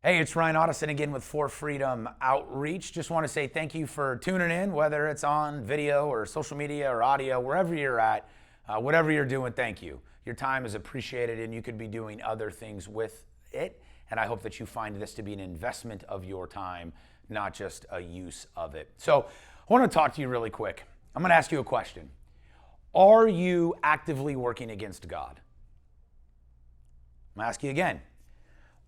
Hey, it's Ryan Otteson again with For Freedom Outreach. Just want to say thank you for tuning in, whether it's on video or social media or audio, wherever you're at, whatever you're doing, thank you. Your time is appreciated and you could be doing other things with it. And I hope that you find this to be an investment of your time, not just a use of it. So I want to talk to you really quick. I'm going to ask you a question. Are you actively working against God? I'm going to ask you again.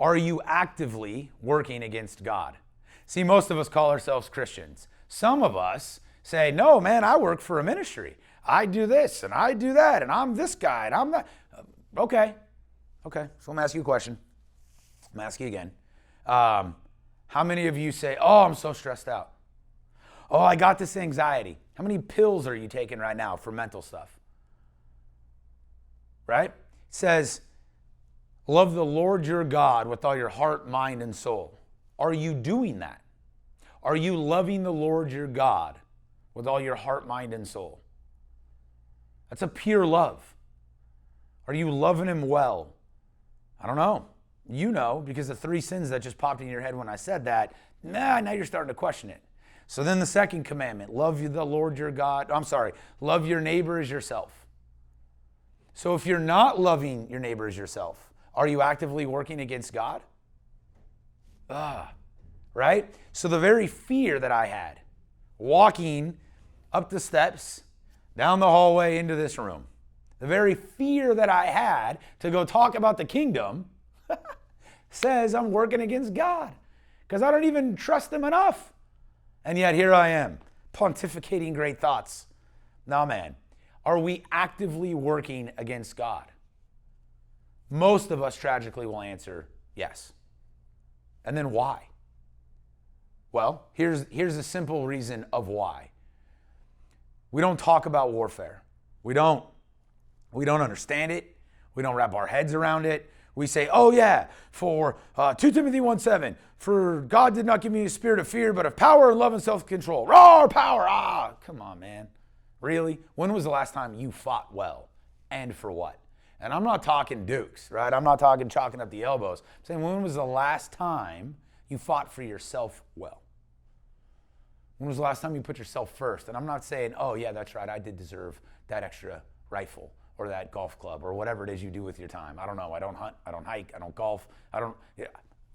Are you actively working against God? See, most of us call ourselves Christians. Some of us say, no, man, I work for a ministry. I do this and I do that and I'm this guy and I'm that. Okay. So let me ask you a question. I'm going to ask you again. How many of you say, oh, I'm so stressed out? Oh, I got this anxiety. How many pills are you taking right now for mental stuff? Right? It says, love the Lord your God with all your heart, mind, and soul. Are you doing that? Are you loving the Lord your God with all your heart, mind, and soul? That's a pure love. Are you loving him well? I don't know. You know, because the three sins that just popped in your head when I said that, now you're starting to question it. So then the second commandment, love the Lord your God. Love your neighbor as yourself. So if you're not loving your neighbor as yourself, are you actively working against God? Right? So the very fear that I had, walking up the steps, down the hallway into this room, the very fear that I had to go talk about the kingdom says I'm working against God because I don't even trust him enough. And yet here I am, pontificating great thoughts. Now, man, are we actively working against God? Most of us tragically will answer yes. And then why? Well, here's a simple reason of why. We don't talk about warfare. We don't understand it. We don't wrap our heads around it. We say, oh yeah, for 2 Timothy 1:7, for God did not give me a spirit of fear, but of power, love, and self-control. Roar, power, come on, man. Really? When was the last time you fought well? And for what? And I'm not talking dukes, right? I'm not talking chalking up the elbows. I'm saying, when was the last time you fought for yourself well? When was the last time you put yourself first? And I'm not saying, oh yeah, that's right, I did deserve that extra rifle or that golf club or whatever it is you do with your time. I don't know. I don't hunt. I don't hike. I don't golf.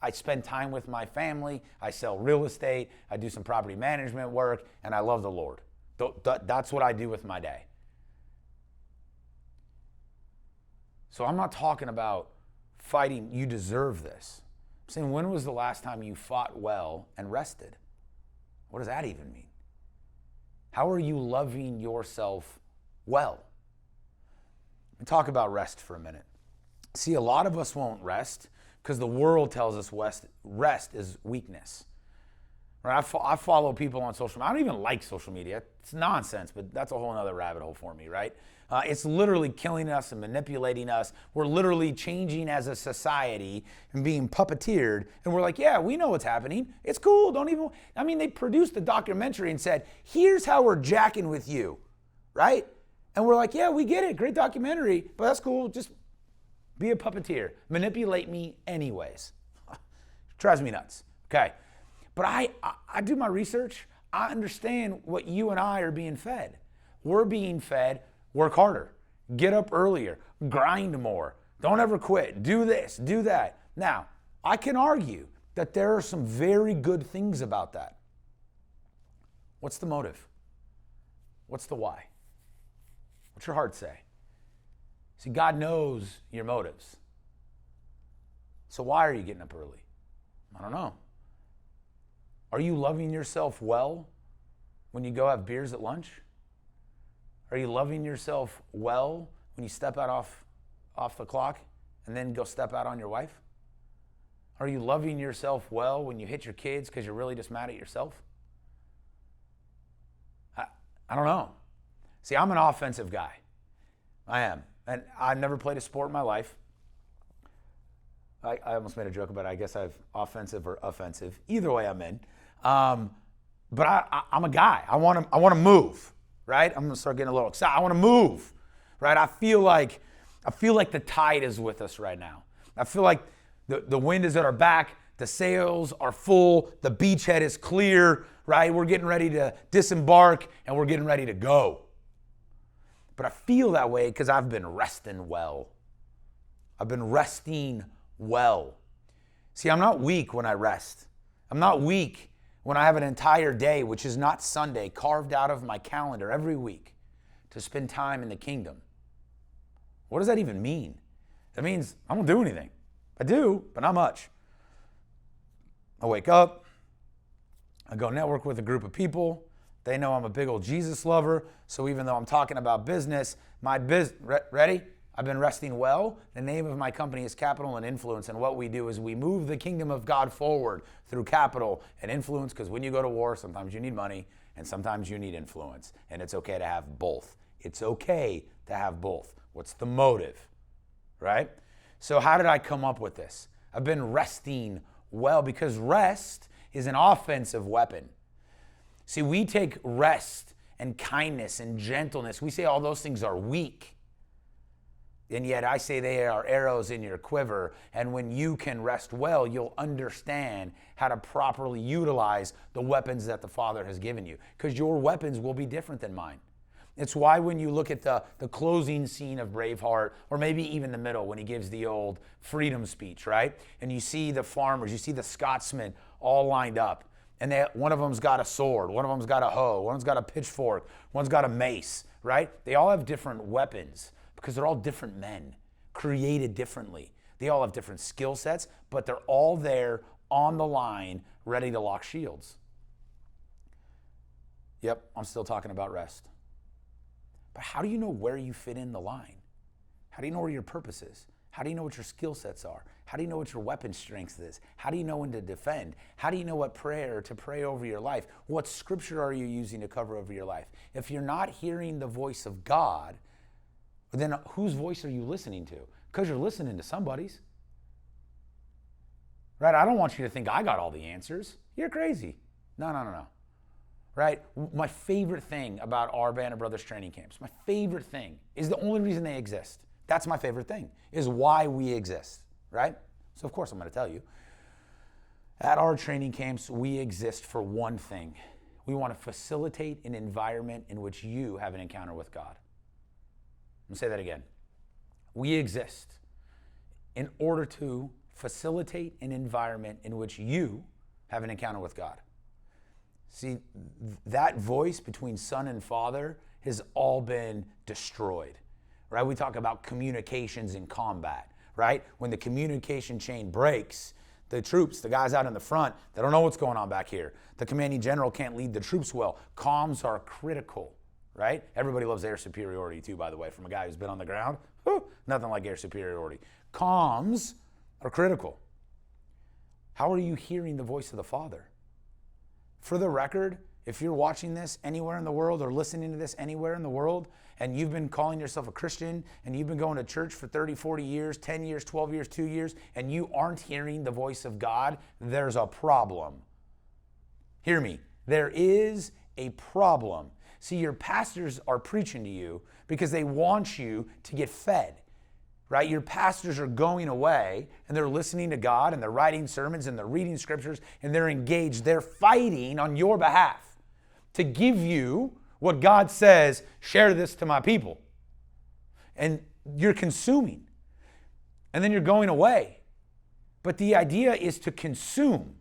I spend time with my family. I sell real estate. I do some property management work, and I love the Lord. That's what I do with my day. So I'm not talking about fighting, you deserve this. I'm saying, when was the last time you fought well and rested? What does that even mean? How are you loving yourself well? Let me talk about rest for a minute. See, a lot of us won't rest because the world tells us rest is weakness. Right? I follow people on social media. I don't even like social media. It's nonsense, but that's a whole other rabbit hole for me, right? It's literally killing us and manipulating us. We're literally changing as a society and being puppeteered. And we're like, yeah, we know what's happening. It's cool. They produced a documentary and said, here's how we're jacking with you, right? And we're like, yeah, we get it. Great documentary, but that's cool. Just be a puppeteer. Manipulate me anyways. Drives me nuts. Okay. But I do my research. I understand what you and I are being fed. We're being fed, work harder, get up earlier, grind more, don't ever quit, do this, do that. Now, I can argue that there are some very good things about that. What's the motive? What's the why? What's your heart say? See, God knows your motives. So why are you getting up early? I don't know. Are you loving yourself well when you go have beers at lunch? Are you loving yourself well when you step out off the clock and then go step out on your wife? Are you loving yourself well when you hit your kids because you're really just mad at yourself? I don't know. See, I'm an offensive guy. I am. And I've never played a sport in my life. I almost made a joke about it. I guess I've offensive or offensive. Either way I'm in. But I'm a guy. I want to move, right? I'm going to start getting a little excited. I want to move, right? I feel like the tide is with us right now. I feel like the wind is at our back. The sails are full. The beachhead is clear, right? We're getting ready to disembark and we're getting ready to go. But I feel that way because I've been resting well. I've been resting well. See, I'm not weak when I rest. I'm not weak when I have an entire day, which is not Sunday, carved out of my calendar every week to spend time in the kingdom. What does that even mean? That means I don't do anything. I do, but not much. I wake up, I go network with a group of people. They know I'm a big old Jesus lover, so even though I'm talking about business, ready? I've been resting well. The name of my company is Capital and Influence, and what we do is we move the kingdom of God forward through capital and influence, because when you go to war, sometimes you need money and sometimes you need influence, and it's okay to have both. It's okay to have both. What's the motive, right? So how did I come up with this? I've been resting well because rest is an offensive weapon. See, we take rest and kindness and gentleness. We say all those things are weak. And yet I say they are arrows in your quiver. And when you can rest well, you'll understand how to properly utilize the weapons that the Father has given you. Because your weapons will be different than mine. It's why when you look at the closing scene of Braveheart, or maybe even the middle when he gives the old freedom speech, right? And you see the farmers, you see the Scotsmen all lined up. And one of them's got a sword, one of them's got a hoe, one's got a pitchfork, one's got a mace, right? They all have different weapons because they're all different men, created differently. They all have different skill sets, but they're all there on the line, ready to lock shields. Yep, I'm still talking about rest. But how do you know where you fit in the line? How do you know where your purpose is? How do you know what your skill sets are? How do you know what your weapon strength is? How do you know when to defend? How do you know what prayer to pray over your life? What scripture are you using to cover over your life? If you're not hearing the voice of God, then whose voice are you listening to? Because you're listening to somebody's. Right? I don't want you to think I got all the answers. You're crazy. No. Right? My favorite thing about our Band of Brothers training camps, my favorite thing is the only reason they exist. That's my favorite thing, is why we exist, right? So of course I'm going to tell you. At our training camps, we exist for one thing. We want to facilitate an environment in which you have an encounter with God. I'm going to say that again. We exist in order to facilitate an environment in which you have an encounter with God. See, that voice between son and father has all been destroyed, right? We talk about communications in combat, right? When the communication chain breaks, the troops, the guys out in the front, they don't know what's going on back here. The commanding general can't lead the troops well. Comms are critical, right? Everybody loves air superiority too, by the way, from a guy who's been on the ground. Nothing like air superiority. Comms are critical. How are you hearing the voice of the Father? For the record, if you're watching this anywhere in the world or listening to this anywhere in the world, and you've been calling yourself a Christian, and you've been going to church for 30, 40 years, 10 years, 12 years, 2 years, and you aren't hearing the voice of God, there's a problem. Hear me. There is a problem. See, your pastors are preaching to you because they want you to get fed. Right? Your pastors are going away and they're listening to God and they're writing sermons and they're reading scriptures and they're engaged. They're fighting on your behalf to give you what God says, share this to my people. And you're consuming. And then you're going away. But the idea is to consume,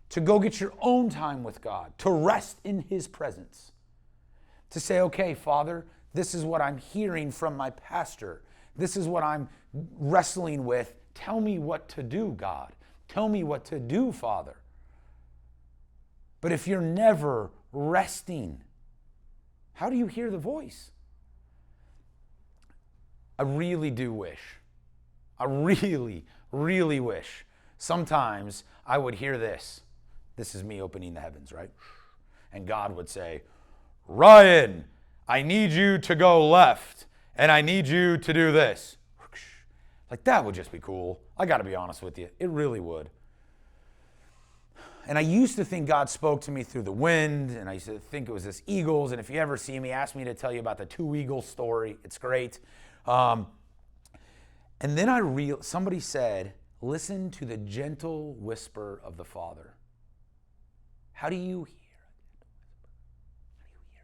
to go get your own time with God, to rest in His presence, to say, okay, Father, this is what I'm hearing from my pastor. This is what I'm wrestling with. Tell me what to do, God. Tell me what to do, Father. But if you're never resting, how do you hear the voice? I really do wish. I really, really wish sometimes I would hear this. This is me opening the heavens, right? And God would say, Ryan, I need you to go left. And I need you to do this. Like, that would just be cool. I got to be honest with you. It really would. And I used to think God spoke to me through the wind, and I used to think it was this eagles. And if you ever see me, ask me to tell you about the 2 eagles story. It's great. And then somebody said, Listen to the gentle whisper of the Father. How do you hear? How do you hear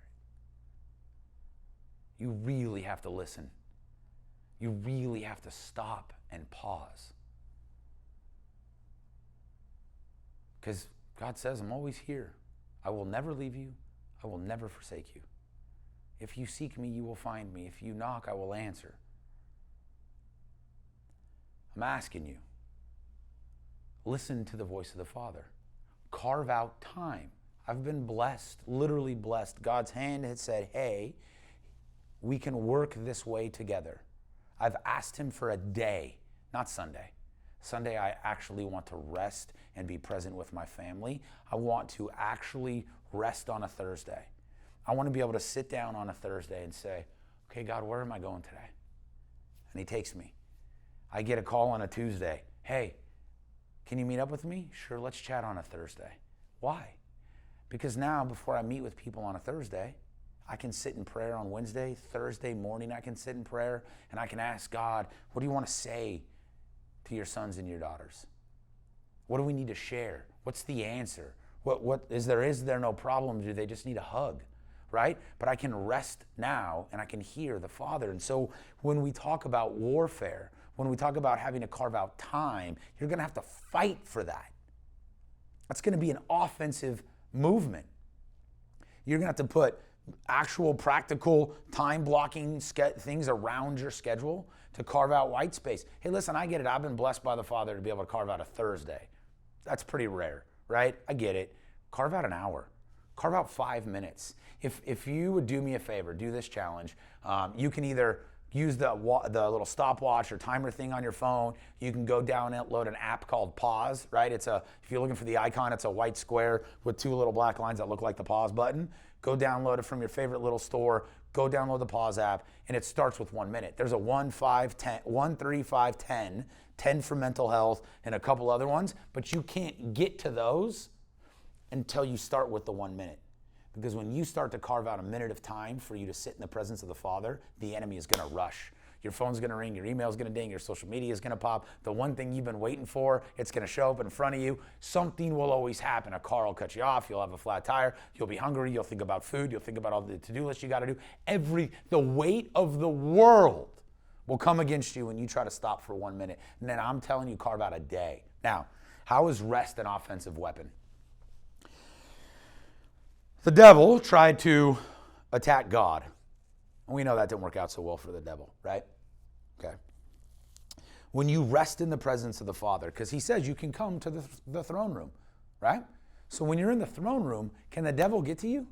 it? You really have to listen. You really have to stop and pause. Because God says, I'm always here. I will never leave you. I will never forsake you. If you seek me, you will find me. If you knock, I will answer. I'm asking you, listen to the voice of the Father. Carve out time. I've been blessed, literally blessed. God's hand had said, hey, we can work this way together. I've asked him for a day, not Sunday. Sunday, I actually want to rest and be present with my family. I want to actually rest on a Thursday. I want to be able to sit down on a Thursday and say, okay, God, where am I going today? And he takes me. I get a call on a Tuesday. Hey, can you meet up with me? Sure, let's chat on a Thursday. Why? Because now, before I meet with people on a Thursday, I can sit in prayer on Wednesday, Thursday morning, I can sit in prayer and I can ask God, what do you want to say to your sons and your daughters? What do we need to share? What's the answer? What is there no problem? Do they just need a hug? Right? But I can rest now and I can hear the Father. And so when we talk about warfare, when we talk about having to carve out time, you're going to have to fight for that. That's going to be an offensive movement. You're going to have to put actual practical time blocking things around your schedule to carve out white space. Hey, listen, I get it. I've been blessed by the Father to be able to carve out a Thursday. That's pretty rare, right? I get it. Carve out an hour. Carve out 5 minutes. If you would do me a favor, do this challenge. You can either use the little stopwatch or timer thing on your phone. You can go download an app called Pause, right? If you're looking for the icon, it's a white square with 2 little black lines that look like the pause button. Go download it from your favorite little store. Go download the Pause app, and it starts with 1 minute. There's a 1, 5, 10, 1, 3, 5, 10, 10 for mental health, and a couple other ones, but you can't get to those until you start with the 1 minute. Because when you start to carve out a minute of time for you to sit in the presence of the Father, the enemy is going to rush. Your phone's going to ring, your email's going to ding, your social media is going to pop. The one thing you've been waiting for, it's going to show up in front of you. Something will always happen. A car will cut you off, you'll have a flat tire, you'll be hungry, you'll think about food, you'll think about all the to-do lists you got to do. The weight of the world will come against you when you try to stop for 1 minute. And then I'm telling you, carve out a day. Now, how is rest an offensive weapon? The devil tried to attack God. And we know that didn't work out so well for the devil, right? Okay. When you rest in the presence of the Father, because he says you can come to the throne room, right? So when you're in the throne room, can the devil get to you?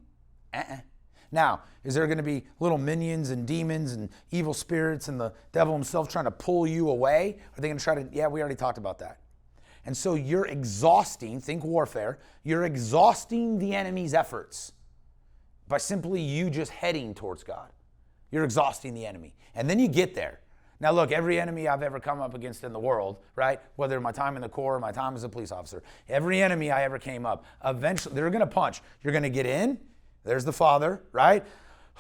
Now, is there going to be little minions and demons and evil spirits and the devil himself trying to pull you away? Are they going to try to, yeah, we already talked about that. And so you're exhausting, think warfare, you're exhausting the enemy's efforts by simply you just heading towards God. You're exhausting the enemy. And then you get there. Now look, every enemy I've ever come up against in the world, right? Whether my time in the Corps or my time as a police officer, every enemy I ever came up, eventually they're going to punch. You're going to get in. There's the Father, right?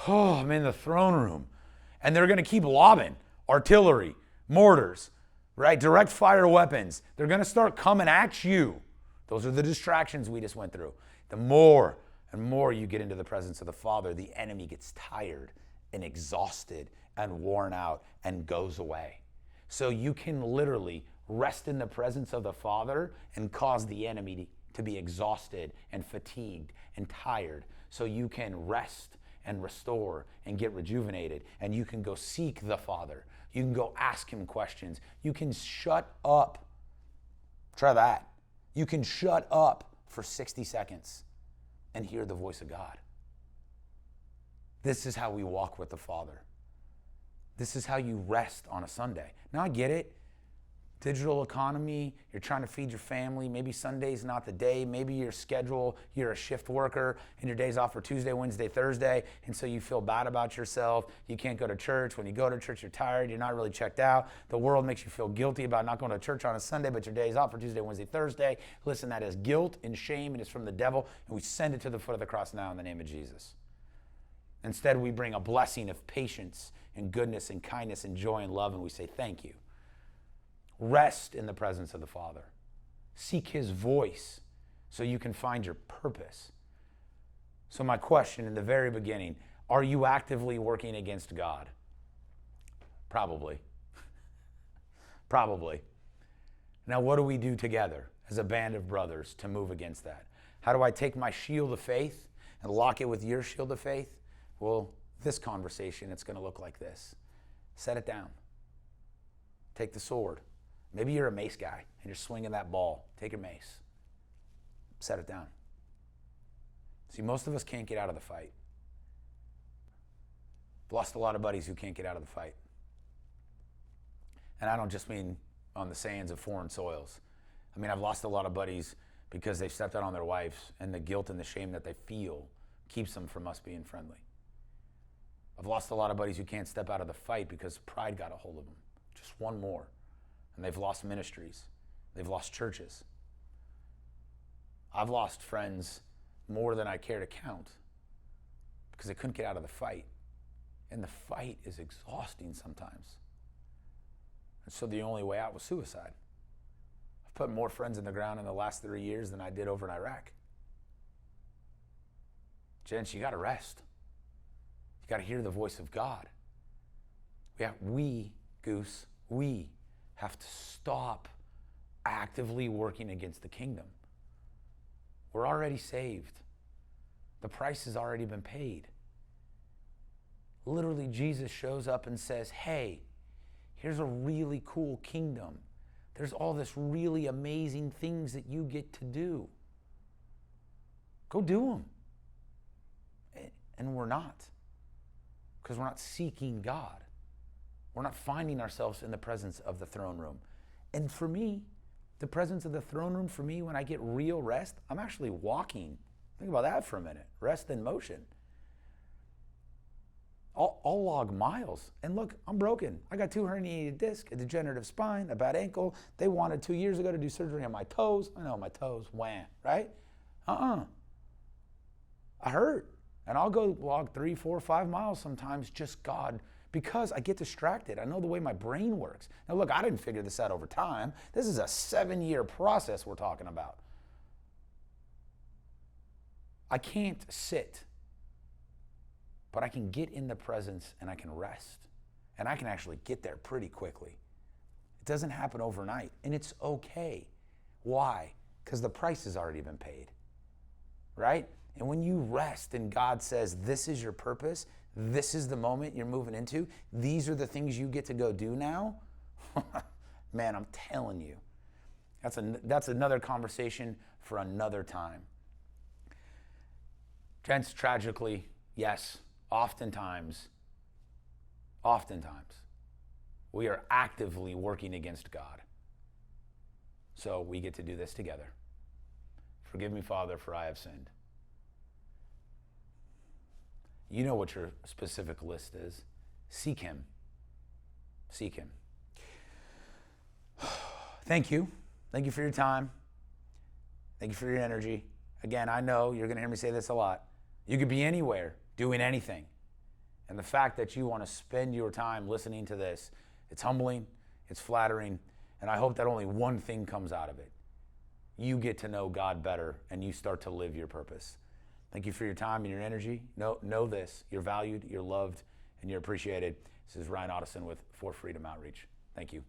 Oh, I'm in the throne room. And they're going to keep lobbing artillery, mortars, right? Direct fire weapons. They're going to start coming at you. Those are the distractions we just went through. The more and more you get into the presence of the Father, the enemy gets tired and exhausted and worn out and goes away. So you can literally rest in the presence of the Father and cause the enemy to be exhausted and fatigued and tired. So you can rest and restore and get rejuvenated, and you can go seek the Father. You can go ask him questions. You can shut up. Try that. You can shut up for 60 seconds and hear the voice of God. This is how we walk with the Father. This is how you rest on a Sunday. Now I get it. Digital economy, you're trying to feed your family. Maybe Sunday's not the day. Maybe your schedule, you're a shift worker and your day's off for Tuesday, Wednesday, Thursday. And so you feel bad about yourself. You can't go to church. When you go to church, you're tired. You're not really checked out. The world makes you feel guilty about not going to church on a Sunday, but your day's off for Tuesday, Wednesday, Thursday. Listen, that is guilt and shame, and it's from the devil. And we send it to the foot of the cross now in the name of Jesus. Instead, we bring a blessing of patience and goodness and kindness and joy and love, and we say, thank you. Rest in the presence of the Father. Seek his voice so you can find your purpose. So my question in the very beginning, are you actively working against God? Probably. Probably. Now, what do we do together as a band of brothers to move against that? How do I take my shield of faith and lock it with your shield of faith? Well, this conversation, it's going to look like this. Set it down. Take the sword. Maybe you're a mace guy and you're swinging that ball. Take your mace. Set it down. See, most of us can't get out of the fight. I've lost a lot of buddies who can't get out of the fight. And I don't just mean on the sands of foreign soils. I mean, I've lost a lot of buddies because they've stepped out on their wives, and the guilt and the shame that they feel keeps them from us being friendly. I've lost a lot of buddies who can't step out of the fight because pride got a hold of them. Just one more. And they've lost ministries. They've lost churches. I've lost friends more than I care to count because they couldn't get out of the fight. And the fight is exhausting sometimes. And so the only way out was suicide. I've put more friends in the ground in the last 3 years than I did over in Iraq. Gents, you got to rest. You got to hear the voice of God. We have to stop actively working against the kingdom. We're already saved. The price has already been paid. Literally, Jesus shows up and says, hey, here's a really cool kingdom. There's all this really amazing things that you get to do. Go do them. And we're not. Because we're not seeking God. We're not finding ourselves in the presence of the throne room. And for me, the presence of the throne room, for me, when I get real rest, I'm actually walking. Think about that for a minute. Rest in motion. I'll log miles. And look, I'm broken. I got 2 herniated discs, a degenerative spine, a bad ankle. They wanted 2 years ago to do surgery on my toes. I know, my toes, wham, right? I hurt. And I'll go log 3, 4, 5 miles sometimes, just God, because I get distracted. I know the way my brain works. Now look, I didn't figure this out over time. This is a 7-year process we're talking about. I can't sit, but I can get in the presence and I can rest. And I can actually get there pretty quickly. It doesn't happen overnight, and it's okay. Why? Because the price has already been paid, right? And when you rest and God says, this is your purpose, this is the moment you're moving into, these are the things you get to go do now, man, I'm telling you, that's another conversation for another time. Gents, tragically, yes, oftentimes, we are actively working against God. So we get to do this together. Forgive me, Father, for I have sinned. You know what your specific list is. Seek him. Seek him. Thank you. Thank you for your time. Thank you for your energy. Again, I know you're going to hear me say this a lot. You could be anywhere doing anything. And the fact that you want to spend your time listening to this, it's humbling, it's flattering, and I hope that only one thing comes out of it. You get to know God better and you start to live your purpose. Thank you for your time and your energy. Know this, you're valued, you're loved, and you're appreciated. This is Ryan Otteson with For Freedom Outreach. Thank you.